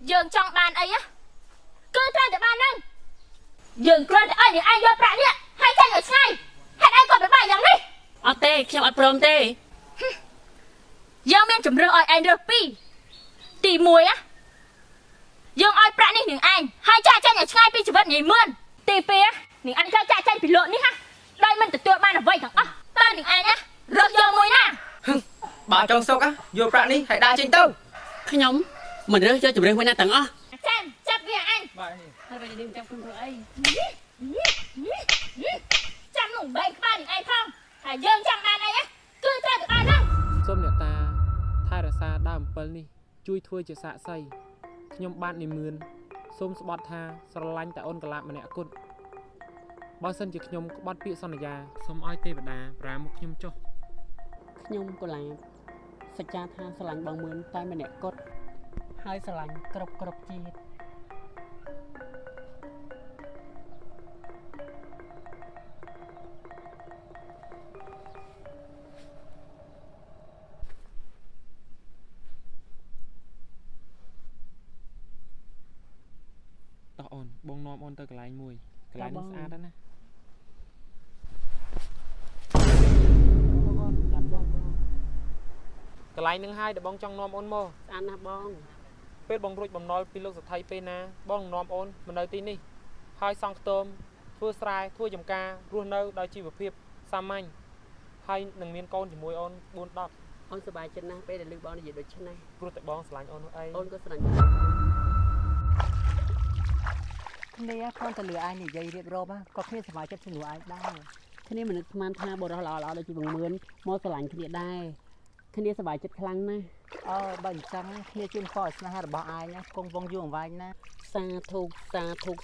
dương trong bàn ấy á cứ ra từ bàn nâng dương cơ để ai vô bạn đi hai chân ở ngay hãy ai còn với bài giống đi ở tê khi mà prom tê dương miên chấm rơ ai được pi tỉ mùi á dương ai bạn đi những anh hai cha chân ở ngay pi chỉ vật nhảy mươn tỉ pi á những anh cha cha chân bị lộn đi ha đây mình từ tụi ban là vậy thằng á ta những anh nhá rớt vô mùi nè bà trong sốc á vô bạn đi hãy đa trên tao khi nhóm mình rơi cho chụp riêng với na tầng á chân chấp kìa anh thôi bây giờ đi trong không thôi ấy chăm nủng bệnh ba những anh không hãy dương chăm bàn này á cứ ra từ bàn nâng សូមអ្នកតាថែរក្សាដើមអំពិលនេះជួយធ្វើជាសាក្សីខ្ញុំបាទនិមឿនសូមស្បត់ថាស្រឡាញ់តែអូនកលាបម្នាក់គត់បើសិនជាខ្ញុំក្បត់ពាក្យសន្យាសូមឲ្យទេវតាប្រាមុខខ្ញុំចុះ ខ្ញុំកលាសច្ចាថាស្រឡាញ់បងមឿនតែម្នាក់គត់ហើយស្រឡាញ់គ្រប់ជាតិ តោះអូនបងនាំអូនទៅកន្លែងមួយកន្លែងនេះស្អាតណាស់ណាកន្លែងនឹងហើយដែលបងចង់នាំអូនមក ស្អាតណាស់បង ពេលបងរួចបំណុលពីលោកសថៃពេលណាបងនាំអូនមកនៅទីនេះហើយសង់ខ្ទមធ្វើស្រែធ្វើចំការរស់នៅដោយជីវភាពសាមញ្ញហើយនឹងមានកូនជាមួយអូន4 10 អូនសប្បាយចិត្តណាស់ពេលដែលឮបងនិយាយដូចនេះ ព្រោះតែបងស្រឡាញ់អូននោះឯង អូនក៏ស្រឡាញ់ គ្នាគ្រាន់តែលឺឯងនិយាយរៀបរាប់ក៏គ្នាសប្បាយចិត្តជាមួយឯងដែរ គ្នាមិននឹកស្មានថាបរិះល្អៗដូចជាបងមឿនមកស្រឡាញ់គ្នាដែរគ្នាសប្បាយចិត្តខ្លាំងណាស់ បើអញ្ចឹងគ្នាជូនពរស្នេហារបស់ឯងណាគង់វង្សយូរអង្វែងណា សាធុ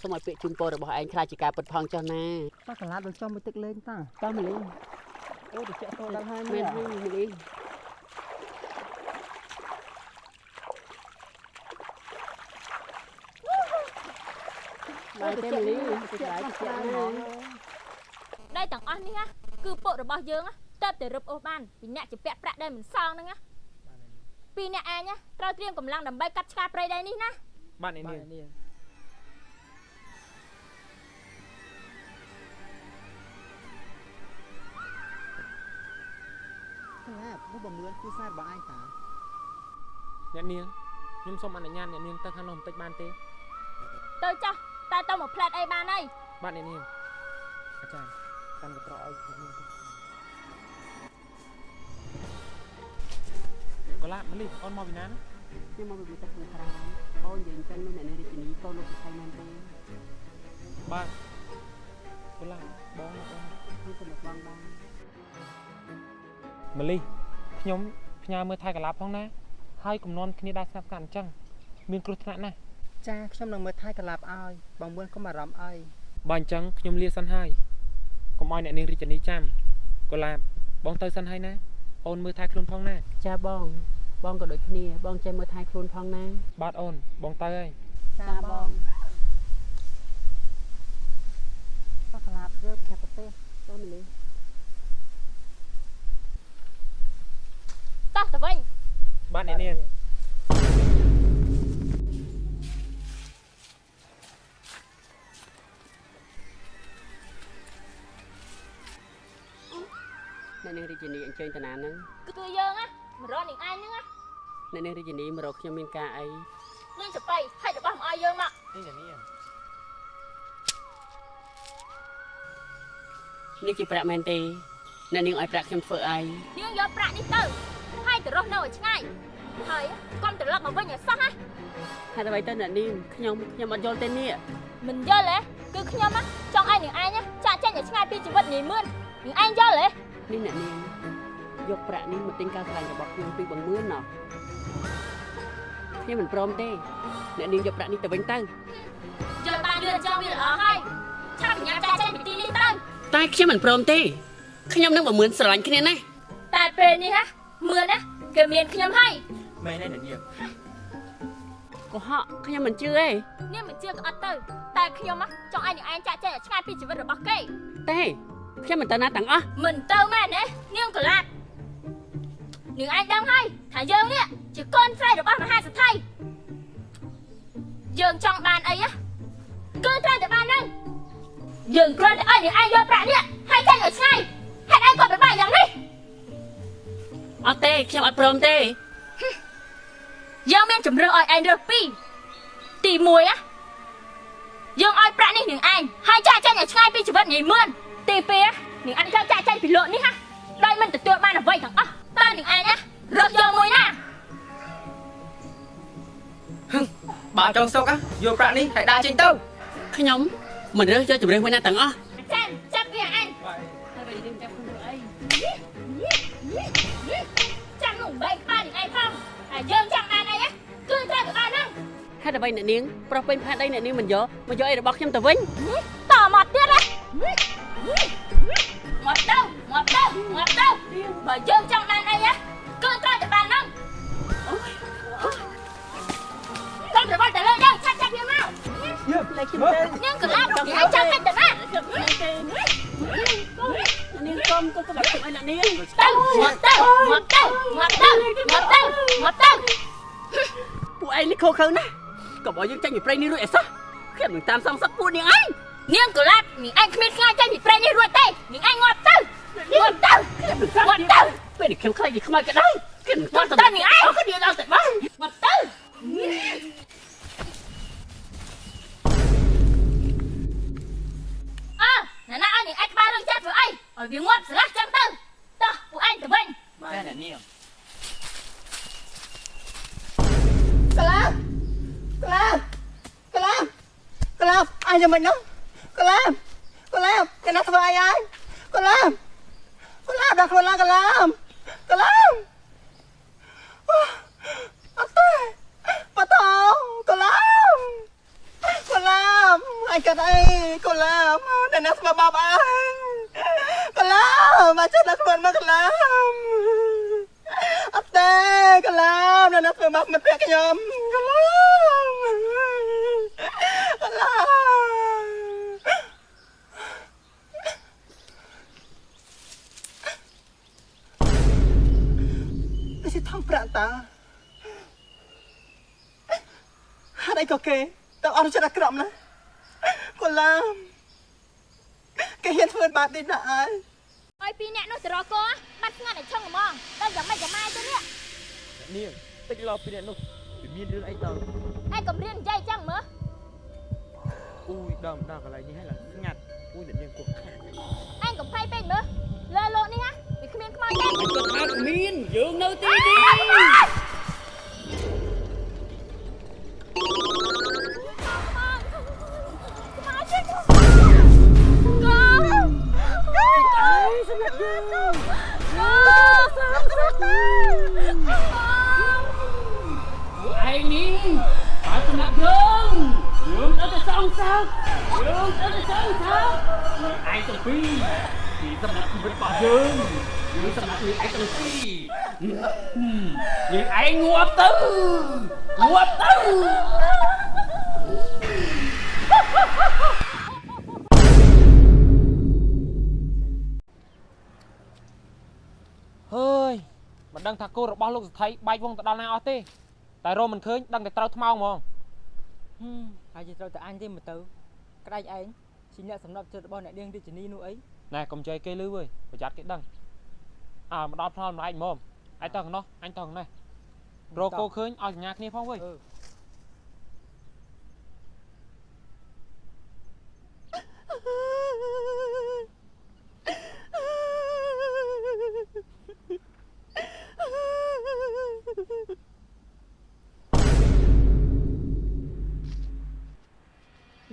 សូមឲ្យពាក្យជូនពររបស់ឯងខ្លាចជាការពិតផងចុះណា តោះកន្លះដល់ចុះមួយទឹកលេងតា តោះមកលេង អូទៅចាក់ចូលដល់ហើយ មែ មែ ន ន ហើយមកលេងបាយទេមកលេងទៅចាក់ចាក់ណា đây tầng on đi á cứ bộ rồi bao dương á tập để rụp ô ban vì nhẹ chỉ vẽ đây mình sao nữa á vì nhẹ ai nhá trao riêng cầm lăng đầm bay cắt scarp đây đây đi nè បាទនេះនាង ណាពុះបំរឿនគឺសាររបស់ឯងតា អ្នកនាងខ្ញុំសូមអនុញ្ញាតអ្នកនាងទៅខាងនោះបន្តិចបានទេ tôi cho ta tao một plate ai ban đây បាទអ្នកនាងអាចារ្យកាន់កត្រឲ្យអ្នកនាងទៅកលាមលីអូនមកពីណា ខ្ញុំមកពីទឹកខាងក្រៅអូននិយាយអញ្ចឹងនៅអ្នកនាងរាជិនីកូនលោកស្រីមែនទេ បាទកលាបងអូន ខ្ញុំក៏មកបងដែរ មលីខ្ញុំផ្ញើមើលថែកលាផងណាហើយកំណត់គ្នាដែរស្រាប់កាន់អញ្ចឹងមានគ្រោះថ្នាក់ណាស់ ចាខ្ញុំនឹងមើលថែកន្លាប់ឲ្យបងមួនកុំអារម្មណ៍អី បើអញ្ចឹងខ្ញុំលាសិនហើយកុំឲ្យអ្នកនាងរាជនីចាំកលាបងទៅសិនហើយណាអូនមើលថែខ្លួនផងណា ចាបងក៏ដូចគ្នាបងចេះមើលថែខ្លួនផងណា បាទអូនបងទៅហើយ ចាបង តោះកន្លាប់រើប្រទេសប្រទេស ទៅមកលេង tao tao vinh បាទអ្នកនាង អ្នកនាងរាជនីអញ្ជើញតាណាហ្នឹង cứ tôi dương á mà rồi những ai nữa á អ្នកនាងរាជនីមករកខ្ញុំមានការអី nên chụp bay hay được bao ai dương mà នេះអ្នកនាង នេះជាប្រាក់មែនទេអ្នកនាងឲ្យប្រាក់ខ្ញុំធ្វើអី dương vô bạn đi từ hai từ rồi đâu ở ngay thời con từ lật mà vinh ở sắc á ហើយអ្វីទៅអ្នកនាងខ្ញុំអត់យល់ទេនេះ mình vô lẽ cứ nhom á trong ai những ai nhá cha chen ở ngay pi chỉ vật nhỉ mươn những anh vô lẽ នេះអ្នកនាងយកប្រាក់នេះមកទិញការស្រឡាញ់របស់ខ្ញុំពីបងមឿនណោះខ្ញុំមិនព្រមទេអ្នកនាងយកប្រាក់នេះទៅវិញទៅ giờ ba đưa cho việc ở hai cha bị nhắm cha chen bị tin đi tân តែខ្ញុំមិនព្រមទេខ្ញុំនឹងបងមឿនស្រឡាញ់គ្នាណាស់ tại bên đi ha mươn á cái miền nhom hay មែនទេអ្នកនាង កុហកខ្ញុំមិនជឿទេ nhưng mình chưa có ắt từ tại nhom á trong ai những anh cha chen ở ngay pi chỉ vật được bắc cây ទេខ្ញុំមិនទៅណាទាំងអស់ mình tao mẹ đấy nhưng còn lạc những anh đang hay thả dương đấy chỉ con trai được bao mà hai sự thay យើងចង់បានអីគឺត្រូវតែបានហ្នឹងយើងគ្រាន់តែឲ្យនាងឯងយកប្រាក់នេះហើយចាញ់ឲ្យឆ្ងាយហេតុអីគាត់ពិបាកយ៉ាងនេះ អត់ទេខ្ញុំអត់ព្រមទេ យើងមានជំរឿឲ្យឯងរើសពីរទី1យើងឲ្យប្រាក់នេះនាងឯងហើយចាក់ចាញ់ឲ្យឆ្ងាយពីជីវិតញីមឿនទី2នាងឯងត្រូវចាក់ចាញ់ពីលោកនេះដោយមិនទទួលបានអ្វីទាំងអស់តើនាងឯងរត់យកមួយណា បើចង់សុកយកប្រាក់នេះហើយដើរចេញទៅ ខ្ញុំមិនរើសយកជំរឿមួយណាទាំងអស់ ចាំចាប់វាឯង ហើយបើយើងចាប់ខ្លួនអី ចាំនោះបែកក្បាលនាងឯងផងហើយយើងចាំបានអីគឺត្រូវតែបានហ្នឹង ហេតុអ្វីអ្នកនាងប្រុសពេញផានអីអ្នកនាងមិនយកអីរបស់ខ្ញុំទៅវិញ តមកទៀតមកទៅបើយើងចង់បានអីគឺត្រូវតែបានហ្នឹងต้องទៅដល់ទៅលើយើងឆាប់វាមក តែខ្ញុំទៅ នាងកលាប់ឯងចាំតែទៅណា នាងកុំក៏បាច់ខ្ញុំឲ្យអ្នកនាង ទៅមកទៅ ពួកឯងនេះខុសខើណាស់ក៏បើយើងចាញ់ពីព្រៃនេះរួចអីសោះខ្ញុំនឹងតាមសងសឹកពួកនាងឯង នាងកលាប់នាងឯងគ្មានខ្លាចចាញ់ពីព្រៃនេះរួចទេនាងឯងងាប់ទៅពេលនេះខ្ញុំខ្លាចពីខ្មៅក៏ដោយខ្ញុំ ងាប់ទៅនាងឯងក៏នាងដល់តែបានងាប់ទៅណាឲ្យនាងឯងក្បាលរឿងចាត់ធ្វើអីឲ្យវាងាប់ស្រះចឹងទៅតោះពួកឯងទៅវិញ បាទអ្នកនាង កលាបអញយ៉ាងម៉េចនោះកលាបគេណាធ្វើអីហើយកលាបដល់ខ្លួនឡើងកលាបអត់ទេប៉ាតោកលាបអញកាត់អីកលាបតែណាស្មើបាបអញកលាបមកចិត្តដល់ខ្លួនមកកលាបអត់ទេកលាបនៅណាស្មើបាបមិនពាក់ខ្ញុំកលាប នេះជាថងប្រាក់តាហាត់អីក៏គេតើអត់ចិត្តអាក្រក់ណាកូឡាមគេហ៊ានធ្វើបាបនេះណាអើយ ឲ្យពីរអ្នកនោះទៅរកកោបាត់ស្ងាត់ឲ្យឆឹងហ្មងតែយ៉ាងម៉េចយ៉ាងម៉ាទៅនេះ នាងតិចរកពីអ្នកនោះវាមានរឿងអីទៅ ឯងកំរៀននិយាយចឹងមើល អូយដើមកន្លែងនេះហើយឡើងស្ងាត់អូយអ្នកនាងគួរខ្លាច ឯងកំភៃពេកមើលលើលោកនេះវាគ្មានខ្មោចទេ គាត់ថាគ្មានយើងនៅទីនេះ ឯងនេះបើសម្រាប់យើងទៅតែសងសឹកយើងទៅតែសងសឹកឯងទាំងពីរសម្រាប់ជីវិតរបស់យើងសម្រាប់យើងឯងទាំងពីរយើងឯងងាប់ទៅ ហើយមិនដឹងថាគោរបស់លោកសថៃបែកវងទៅដល់ណាអស់ទេតែរមមិនឃើញដឹងតែត្រូវថ្មោងហ្មង ហើយជាត្រូវតែអញទេមើលទៅក្តាច់ឯងជាអ្នកសម្រាប់ចិត្តរបស់អ្នកនាងរាជនីនោះអី ណែកុំចៃគេលឺវើយប្រយ័ត្នគេដឹងមកដល់ផ្នល់ម្លែកហ្មងឯងទៅខាងនោះអញទៅខាងនេះរកគោឃើញឲ្យសញ្ញាគ្នាផងវើយ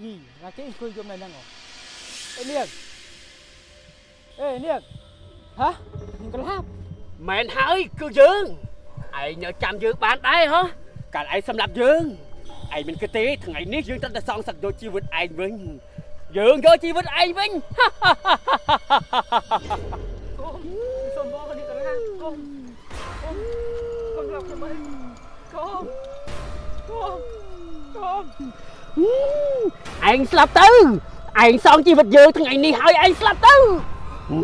យីណាគេអង្គុយយំនៅហ្នឹងអេនាងហ៎នាងកលាប មែនហើយគឺយើងឯងនៅចាំយើងបានដែរហ៎កាលឯងសម្រាប់យើងឯងមិនគិតទេថ្ងៃនេះយើងត្រូវតែសងសឹកយកជីវិតឯងវិញយើងយកជីវិតឯងវិញ សូមបងនេះកលាបកុំឡប់ខ្ញុំអីកុំ ឯងស្លាប់ទៅឯងសងជីវិតយើងថ្ងៃនេះហើយឯងស្លាប់ទៅ Ha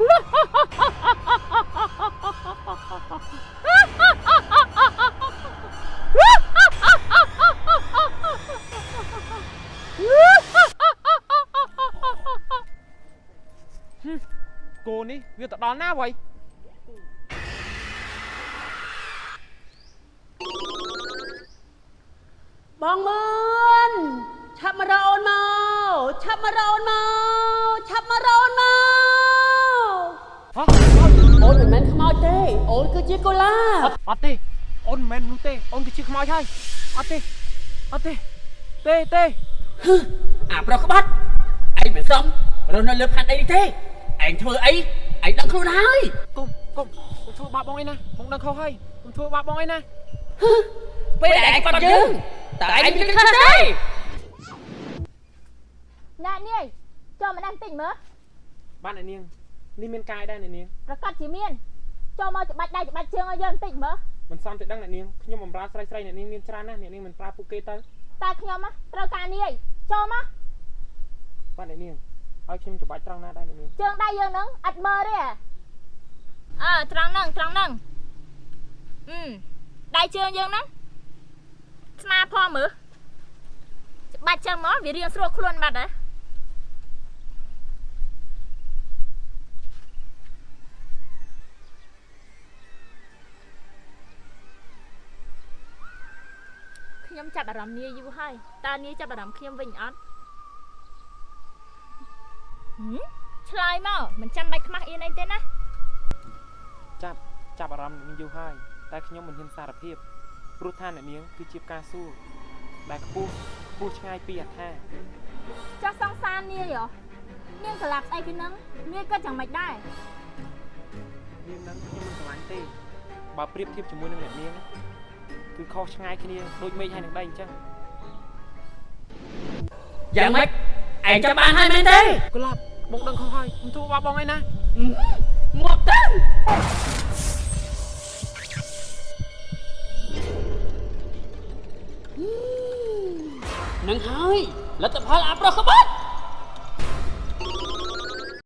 ha ha ha ha! ដល់ណាវ៉ៃ បងមឿនឆាប់មករកអូនមកឆាប់មករកអូនមកឆាប់មករកអូនមក ហ៎ អូនមិនមែនខ្មោចទេអូនគឺជាកូឡាប អត់ទេអូនមិនមែនមនុស្សទេអូនគឺជាខ្មោចហើយអត់ទេអត់ទេទេ អាប្រុសក្បត់ឯងមិនសមរស់នៅលើផែនដីនេះទេឯងធ្វើអីឯងដឹងខ្លួនហើយក ុំធ្វើបាបបងអីណាបងដឹងខុសហើយកុំធ្វើបាបបងអីណា ពេលដែលឯងក្បត់យើងតើឯងមិនគិតខ្លះទេ អ្នកនាយចូលមកដល់តិចមើល បានអ្នកនាងនេះមានកាយដែរអ្នកនាង ប្រកាសជាមានចូលមកច្បាច់ដៃច្បាច់ជើងឲ្យយើងតិចមើល មិនសមទេដឹងអ្នកនាងខ្ញុំបំរើស្រីអ្នកនាងមានច្រើនណាស់អ្នកនាងមិនប្រើពួកគេទៅ តែខ្ញុំត្រូវការនាយចូលមក បាទអ្នកនាងឲ្យខ្ញុំច្បាច់ត្រង់ណាដែរអ្នកនាង ជើងដៃយើងហ្នឹងអត់មើលទេត្រង់ហ្នឹងដៃជើងយើងហ្នឹងស្មាផងមើលច្បាច់ជើងមកវារៀងស្រួលខ្លួនបាត់ហ៎ខ្ញុំចាប់អារម្មណ៍នាយយូរហើយតើនាយចាប់អារម្មណ៍ខ្ញុំវិញអត់ឆ្លើយមកមិនចាំបាច់ខ្មាស់អៀនអីទេណា ចាប់អារម្មណ៍នឹងយូរហើយតែខ្ញុំមិនហ៊ានសារភាពព្រោះថាអ្នកនាងគឺជាផ្កាសួរដែលខ្ពស់ឆ្ងាយពីអត្ថា ចោះសង្សារនាយនាងក្លាប់ស្អីគេហ្នឹងនាយក៏chẳngមិនដែរ នាងនឹងខ្ញុំមិនស្រឡាញ់ទេបើប្រៀបធៀបជាមួយនឹងអ្នកនាងគឺខុសឆ្ងាយគ្នាដូចមេឃហើយនឹងដីអញ្ចឹង យ៉ាងម៉េចឯងចាំបានហើយមែនទេ កុលាបបងដឹងខុសហើយខ្ញុំធ្វើបាបបងអីណា ងាប់ទៅ នឹងហើយលទ្ធផលអាប្រុសក្បត់